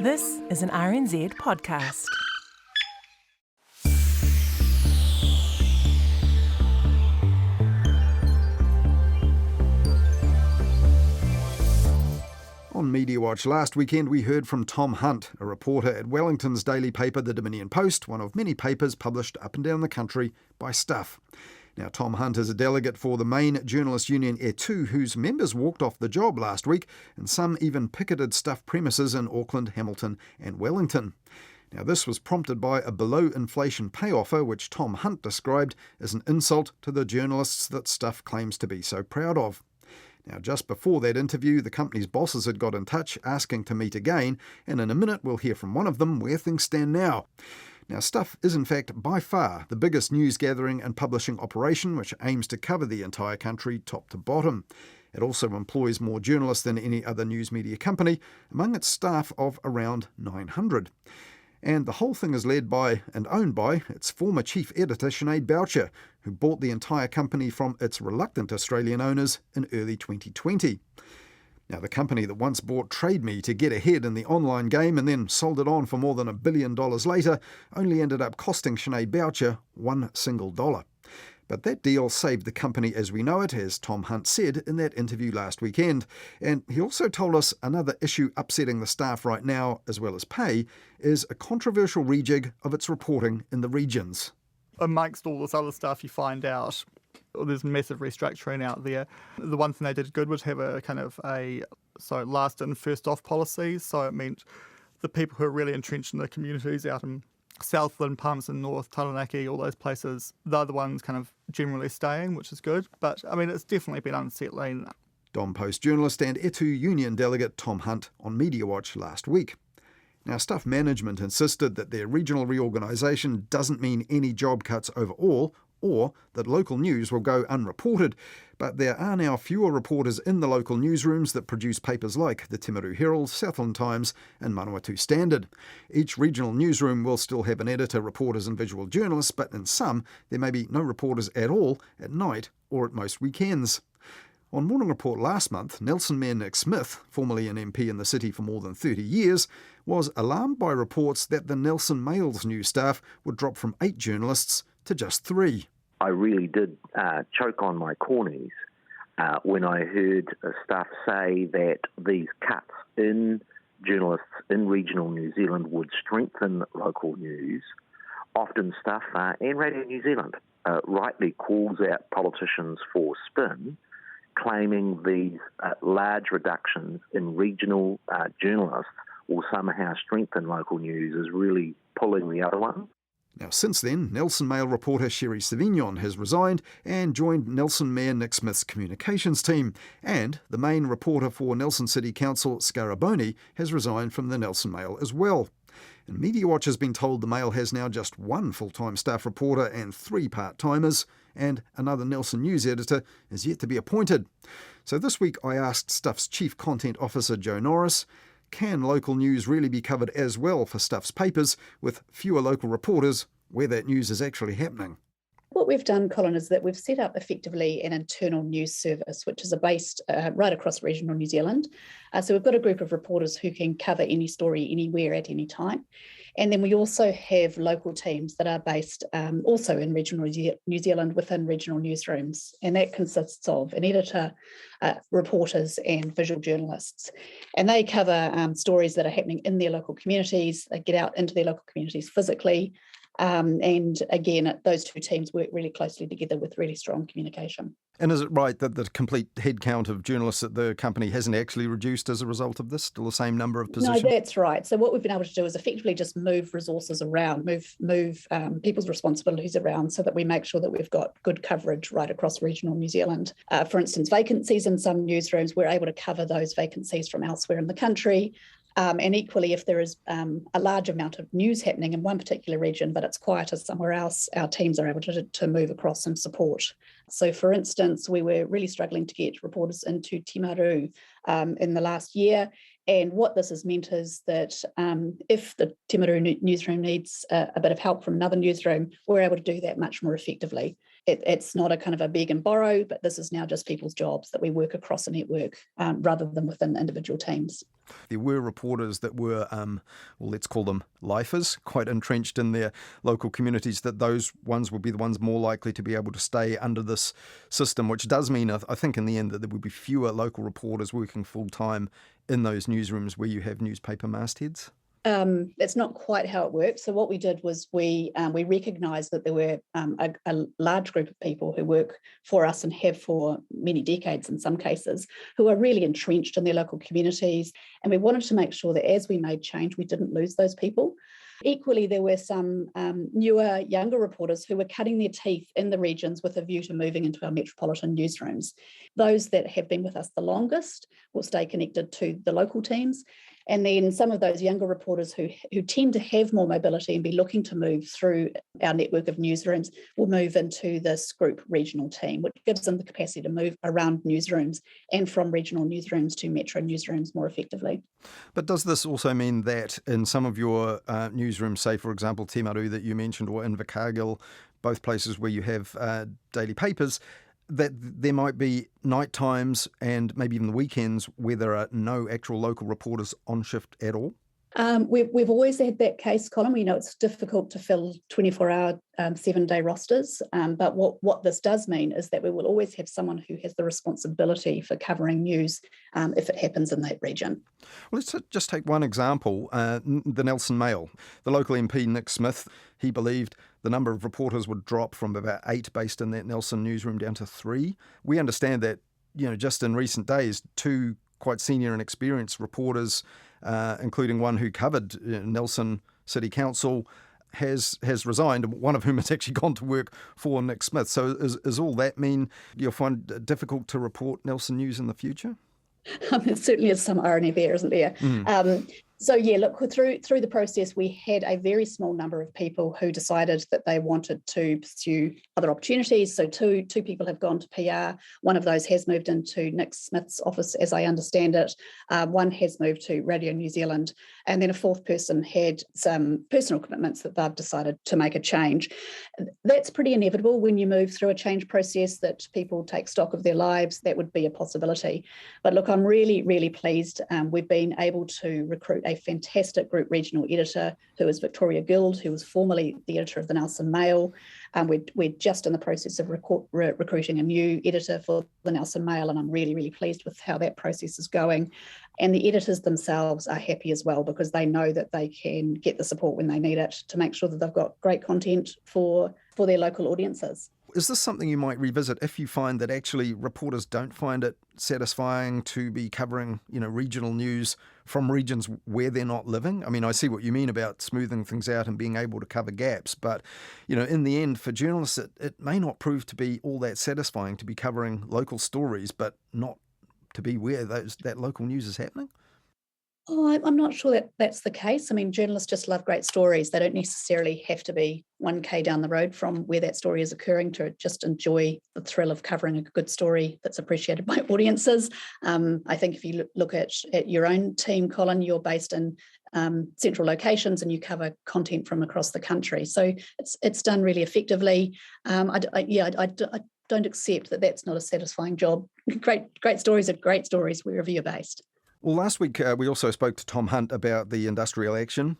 This is an RNZ podcast. On Mediawatch last weekend, we heard from Tom Hunt, a reporter at Wellington's daily paper, the Dominion Post, one of many papers published up and down the country by Stuff. Now, Tom Hunt is a delegate for the main journalist union E2, whose members walked off the job last week, and some even picketed Stuff premises in Auckland, Hamilton and Wellington. Now, this was prompted by a below-inflation pay offer, which Tom Hunt described as an insult to the journalists that Stuff claims to be so proud of. Now, just before that interview, the company's bosses had got in touch asking to meet again, and in a minute we'll hear from one of them where things stand now. Now, Stuff is in fact by far the biggest news gathering and publishing operation, which aims to cover the entire country top to bottom. It also employs more journalists than any other news media company, among its staff of around 900. And the whole thing is led by and owned by its former chief editor, Sinead Boucher, who bought the entire company from its reluctant Australian owners in early 2020. Now, the company that once bought Trade Me to get ahead in the online game and then sold it on for more than $1 billion later only ended up costing Sinead Boucher $1 single. But that deal saved the company as we know it, as Tom Hunt said in that interview last weekend. And he also told us another issue upsetting the staff right now, as well as pay, is a controversial rejig of its reporting in the regions. Amongst all this other stuff, you find out there's massive restructuring out there. The one thing they did good was have a last in, first off policy. So it meant the people who are really entrenched in the communities out in Southland, Palmerston North, Taranaki, all those places, they're the ones kind of generally staying, which is good. But, it's definitely been unsettling. Dom Post journalist and E2 union delegate Tom Hunt on Mediawatch last week. Now, Stuff management insisted that their regional reorganisation doesn't mean any job cuts overall, or that local news will go unreported. But there are now fewer reporters in the local newsrooms that produce papers like the Timaru Herald, Southland Times and Manawatu Standard. Each regional newsroom will still have an editor, reporters and visual journalists, but in some there may be no reporters at all at night or at most weekends. On Morning Report last month, Nelson Mayor Nick Smith, formerly an MP in the city for more than 30 years, was alarmed by reports that the Nelson Mail's news staff would drop from 8 journalists to just 3. I really did choke on my cornies when I heard staff say that these cuts in journalists in regional New Zealand would strengthen local news. Often Stuff and Radio New Zealand rightly calls out politicians for spin, claiming these large reductions in regional journalists will somehow strengthen local news is really pulling the other one. Now, since then, Nelson Mail reporter Sherry Savignon has resigned and joined Nelson Mayor Nick Smith's communications team. And the main reporter for Nelson City Council, Scaraboni, has resigned from the Nelson Mail as well. And Mediawatch has been told the Mail has now just 1 full-time staff reporter and 3 part-timers, and another Nelson News editor is yet to be appointed. So this week I asked Stuff's Chief Content Officer Joe Norris, can local news really be covered as well for Stuff's papers with fewer local reporters where that news is actually happening? What we've done, Colin, is that we've set up effectively an internal news service, which is based right across regional New Zealand. So we've got a group of reporters who can cover any story anywhere at any time. And then we also have local teams that are based also in regional New Zealand within regional newsrooms. And that consists of an editor, reporters and visual journalists. And they cover stories that are happening in their local communities. They get out into their local communities physically. And again, those 2 teams work really closely together with really strong communication. And is it right that the complete headcount of journalists at the company hasn't actually reduced as a result of this? Still the same number of positions? No, that's right. So what we've been able to do is effectively just move resources around, move people's responsibilities around so that we make sure that we've got good coverage right across regional New Zealand. For instance, vacancies in some newsrooms, we're able to cover those vacancies from elsewhere in the country. And equally, if there is a large amount of news happening in one particular region, but it's quieter somewhere else, our teams are able to move across and support. So, for instance, we were really struggling to get reporters into Timaru in the last year. And what this has meant is that if the Timaru newsroom needs a bit of help from another newsroom, we're able to do that much more effectively. it's not a kind of a beg and borrow, but this is now just people's jobs that we work across a network rather than within individual teams. There were reporters that were, well, let's call them lifers, quite entrenched in their local communities, that those ones would be the ones more likely to be able to stay under this system, which does mean, I think in the end, that there would be fewer local reporters working full-time in those newsrooms where you have newspaper mastheads. That's not quite how it works. So what we did was we recognised that there were a large group of people who work for us and have for many decades in some cases, who are really entrenched in their local communities. And we wanted to make sure that as we made change, we didn't lose those people. Equally, there were some newer, younger reporters who were cutting their teeth in the regions with a view to moving into our metropolitan newsrooms. Those that have been with us the longest will stay connected to the local teams. And then some of those younger reporters who tend to have more mobility and be looking to move through our network of newsrooms will move into this group regional team, which gives them the capacity to move around newsrooms and from regional newsrooms to metro newsrooms more effectively. But does this also mean that in some of your newsrooms, say, for example, Timaru that you mentioned, or Invercargill, both places where you have daily papers, that there might be night times and maybe even the weekends where there are no actual local reporters on shift at all? We've always had that case, Colin. We know it's difficult to fill 24-hour, 7-day rosters, but what this does mean is that we will always have someone who has the responsibility for covering news if it happens in that region. Well, let's just take one example, the Nelson Mail. The local MP, Nick Smith, he believed the number of reporters would drop from about 8 based in that Nelson newsroom down to 3. We understand that, just in recent days, 2 quite senior and experienced reporters, including one who covered Nelson City Council, has resigned, one of whom has actually gone to work for Nick Smith. So is all that mean you'll find it difficult to report Nelson news in the future? There certainly is some irony there, isn't there? So yeah, look, through the process, we had a very small number of people who decided that they wanted to pursue other opportunities. So two people have gone to PR. One of those has moved into Nick Smith's office, as I understand it. One has moved to Radio New Zealand. And then a fourth person had some personal commitments that they've decided to make a change. That's pretty inevitable when you move through a change process, that people take stock of their lives. That would be a possibility. But look, I'm really, really pleased. We've been able to recruit a fantastic group regional editor who is Victoria Guild, who was formerly the editor of the Nelson Mail. We're just in the process of recruiting a new editor for the Nelson Mail, and I'm really, really pleased with how that process is going. And the editors themselves are happy as well, because they know that they can get the support when they need it to make sure that they've got great content for their local audiences. Is this something you might revisit if you find that actually reporters don't find it satisfying to be covering, regional news from regions where they're not living? I mean, I see what you mean about smoothing things out and being able to cover gaps, but, in the end, for journalists, it may not prove to be all that satisfying to be covering local stories, but not to be where that local news is happening. Oh, I'm not sure that that's the case. I mean, journalists just love great stories. They don't necessarily have to be 1K down the road from where that story is occurring to just enjoy the thrill of covering a good story that's appreciated by audiences. I think if you look at your own team, Colin, you're based in central locations and you cover content from across the country. So it's done really effectively. I don't accept that that's not a satisfying job. Great stories are great stories wherever you're based. Well, last week we also spoke to Tom Hunt about the industrial action.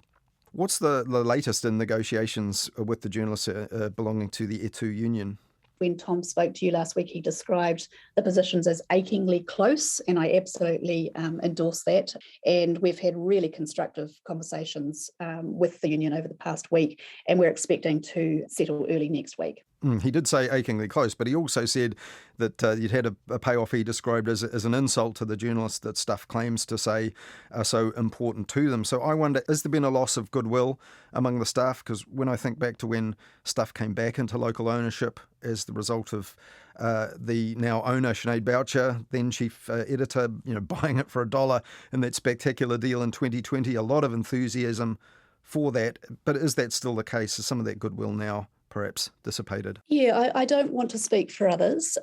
What's the latest in negotiations with the journalists belonging to the ETU union? When Tom spoke to you last week, he described the positions as achingly close, and I absolutely endorse that. And we've had really constructive conversations with the union over the past week, and we're expecting to settle early next week. He did say achingly close, but he also said that you'd had a payoff he described as an insult to the journalists that Stuff claims to say are so important to them. So I wonder, has there been a loss of goodwill among the staff? Because when I think back to when Stuff came back into local ownership as the result of the now owner, Sinead Boucher, then chief editor, buying it for $1 in that spectacular deal in 2020, a lot of enthusiasm for that. But is that still the case? Is some of that goodwill now perhaps dissipated? Yeah, I don't want to speak for others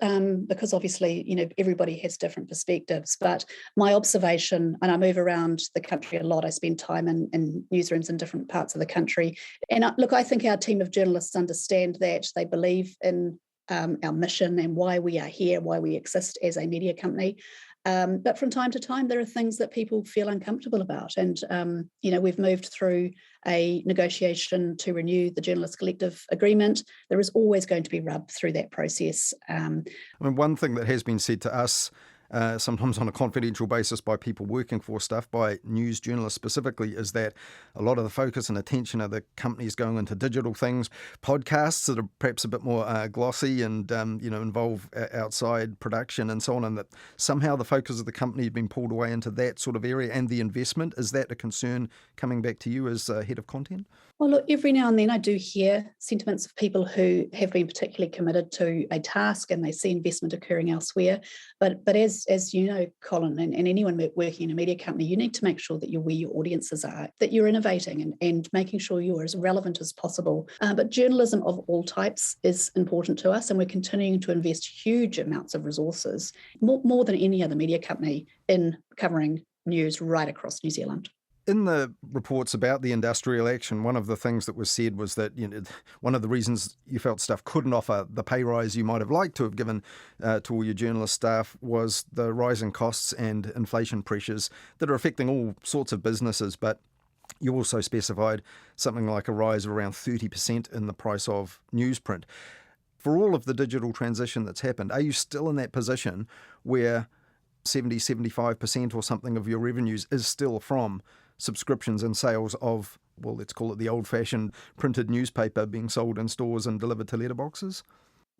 because obviously, everybody has different perspectives. But my observation, and I move around the country a lot, I spend time in newsrooms in different parts of the country. And look, I think our team of journalists understand that. They believe in our mission and why we are here, why we exist as a media company. But from time to time, there are things that people feel uncomfortable about. And, we've moved through a negotiation to renew the Journalists Collective Agreement. There is always going to be rub through that process. One thing that has been said to us, sometimes on a confidential basis by people working for Stuff, by news journalists specifically, is that a lot of the focus and attention of the companies going into digital things, podcasts that are perhaps a bit more glossy and involve outside production and so on, and that somehow the focus of the company has been pulled away into that sort of area and the investment. Is that a concern coming back to you as head of content? Well, look, every now and then I do hear sentiments of people who have been particularly committed to a task and they see investment occurring elsewhere. But as you know, Colin, and anyone working in a media company, you need to make sure that you're where your audiences are, that you're innovating and making sure you're as relevant as possible. But journalism of all types is important to us, and we're continuing to invest huge amounts of resources, more than any other media company, in covering news right across New Zealand. In the reports about the industrial action, one of the things that was said was that one of the reasons you felt Stuff couldn't offer the pay rise you might have liked to have given to all your journalist staff was the rising costs and inflation pressures that are affecting all sorts of businesses. But you also specified something like a rise of around 30% in the price of newsprint. For all of the digital transition that's happened, are you still in that position where 75% or something of your revenues is still from subscriptions and sales of, well, let's call it the old-fashioned printed newspaper being sold in stores and delivered to letterboxes?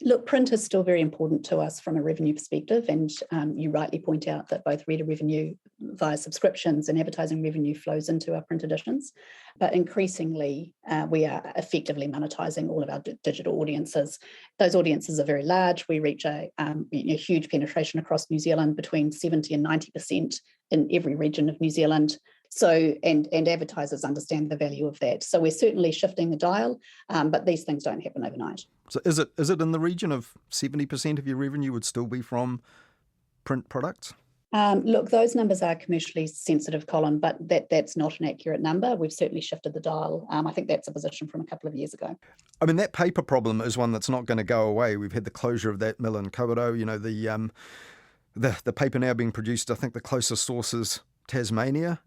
Look, print is still very important to us from a revenue perspective, and you rightly point out that both reader revenue via subscriptions and advertising revenue flows into our print editions. But increasingly, we are effectively monetising all of our digital audiences. Those audiences are very large. We reach a huge penetration across New Zealand, between 70 and 90% in every region of New Zealand. So, and advertisers understand the value of that. So we're certainly shifting the dial, but these things don't happen overnight. So is it in the region of 70% of your revenue would still be from print products? Look, those numbers are commercially sensitive, Colin, but that's not an accurate number. We've certainly shifted the dial. I think that's a position from a couple of years ago. I mean, that paper problem is one that's not going to go away. We've had the closure of that mill in Kawerau. The paper now being produced, I think the closest source is Tasmania,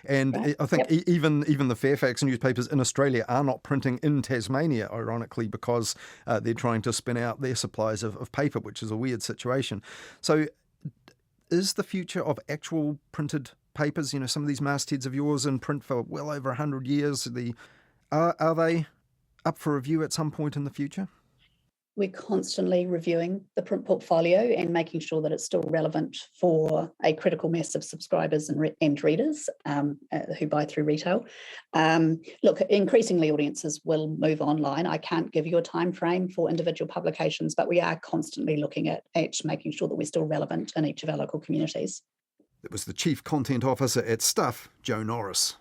and right. I think even the Fairfax newspapers in Australia are not printing in Tasmania, ironically, because they're trying to spin out their supplies of paper, which is a weird situation. So is the future of actual printed papers, some of these mastheads of yours in print for well over 100 years, are they up for review at some point in the future? We're constantly reviewing the print portfolio and making sure that it's still relevant for a critical mass of subscribers and readers who buy through retail. Look, increasingly audiences will move online. I can't give you a time frame for individual publications, but we are constantly looking at making sure that we're still relevant in each of our local communities. That was the Chief Content Officer at Stuff, Jo Norris.